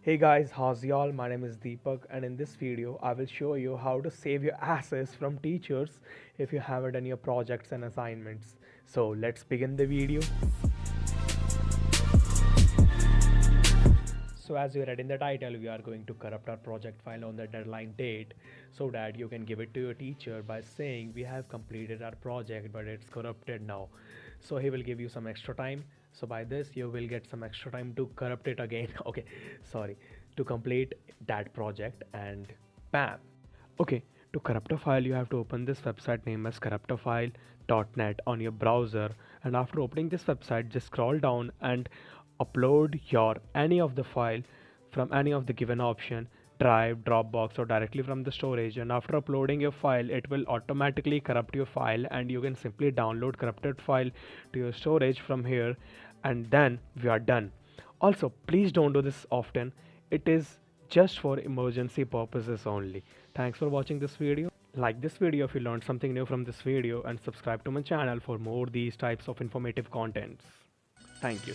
Hey guys, how's y'all? My name is Deepak, and in this video I will show you how to save your asses from teachers if you haven't done your projects and assignments. So let's begin the video. So as you read in the title, we are going to corrupt our project file on the deadline date so that you can give it to your teacher by saying we have completed our project but it's corrupted now. So he will give you some extra time. So by this you will get some extra time to corrupt it again. Okay, sorry, to complete that project and bam. Okay, to corrupt a file you have to open this website name as corruptafile.net on your browser, and after opening this website just scroll down and upload your any of the file from any of the given option, drive, dropbox, or directly from the storage. And after uploading your file it will automatically corrupt your file and you can simply download corrupted file to your storage from here, and then we are done. Also, please don't do this often. It is just for emergency purposes only. Thanks for watching this video. Like this video if you learned something new from this video, and subscribe to my channel for more these types of informative contents. Thank you.